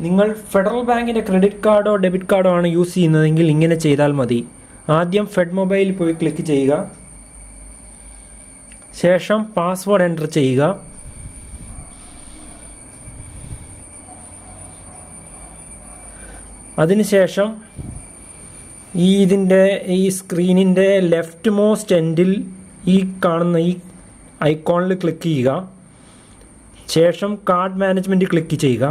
നിങ്ങൾ ഫെഡറൽ ബാങ്കിൻ്റെ ക്രെഡിറ്റ് കാർഡോ ഡെബിറ്റ് കാർഡോ ആണ് യൂസ് ചെയ്യുന്നതെങ്കിൽ ഇങ്ങനെ ചെയ്താൽ മതി. ആദ്യം ഫെഡ് മൊബൈലിൽ പോയി ക്ലിക്ക് ചെയ്യുക. ശേഷം പാസ്വേഡ് എൻ്റർ ചെയ്യുക. അതിനുശേഷം ഈ സ്ക്രീനിൻ്റെ ലെഫ്റ്റ് മോസ്റ്റ് എൻഡിൽ ഈ കാണുന്ന ഈ ഐക്കോണിൽ ക്ലിക്ക് ചെയ്യുക. ശേഷം കാർഡ് മാനേജ്മെൻറ്റ് ക്ലിക്ക് ചെയ്യുക.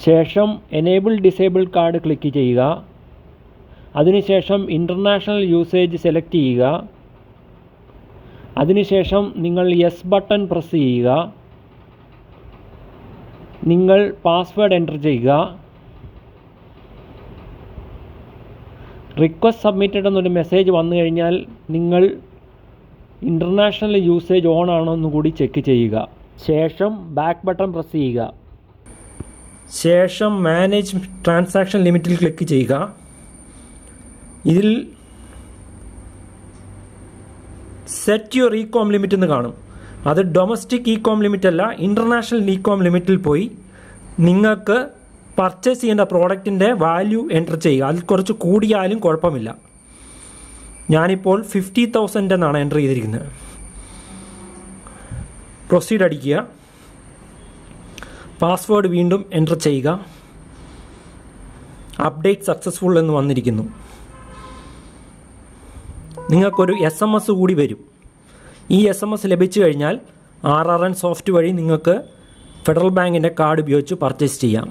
ശേഷം എനേബിൾ ഡിസേബിൾ കാർഡ് ക്ലിക്ക് ചെയ്യുക. അതിനുശേഷം ഇൻ്റർനാഷണൽ യൂസേജ് സെലക്ട് ചെയ്യുക. അതിനുശേഷം നിങ്ങൾ യെസ് ബട്ടൺ പ്രസ് ചെയ്യുക. നിങ്ങൾ പാസ്വേഡ് എൻ്റർ ചെയ്യുക. റിക്വസ്റ്റ് സബ്മിറ്റഡ് എന്നൊരു മെസ്സേജ് വന്നു കഴിഞ്ഞാൽ നിങ്ങൾ ഇൻ്റർനാഷണൽ യൂസേജ് ഓൺ ആണോ എന്ന് കൂടി ചെക്ക് ചെയ്യുക. ശേഷം ബാക്ക് ബട്ടൺ പ്രസ് ചെയ്യുക. ശേഷം മാനേജ് ട്രാൻസാക്ഷൻ ലിമിറ്റിൽ ക്ലിക്ക് ചെയ്യുക. ഇതിൽ സെറ്റ് യുവർ ഇ-കോം ലിമിറ്റ് എന്ന് കാണും. അത് ഡൊമസ്റ്റിക് ഇ-കോം ലിമിറ്റ് അല്ല, ഇൻ്റർനാഷണൽ ഇ-കോം ലിമിറ്റിൽ പോയി നിങ്ങൾക്ക് പർച്ചേസ് ചെയ്യേണ്ട പ്രോഡക്റ്റിൻ്റെ വാല്യൂ എൻ്റർ ചെയ്യുക. അതിൽ കുറച്ച് കൂടിയാലും കുഴപ്പമില്ല. ഞാനിപ്പോൾ 50,000 എന്നാണ് എൻ്റർ ചെയ്തിരിക്കുന്നത്. പ്രൊസീഡ് അടിക്കുക. പാസ്വേഡ് വീണ്ടും എൻ്റർ ചെയ്യുക. അപ്ഡേറ്റ് സക്സസ്ഫുൾ എന്ന് വന്നിരിക്കുന്നു. നിങ്ങൾക്കൊരു SMS കൂടി വരും. ഈ SMS ലഭിച്ചു കഴിഞ്ഞാൽ RRN സോഫ്റ്റ് വഴി നിങ്ങൾക്ക് ഫെഡറൽ ബാങ്കിൻ്റെ കാർഡ് ഉപയോഗിച്ച് പർച്ചേസ് ചെയ്യാം.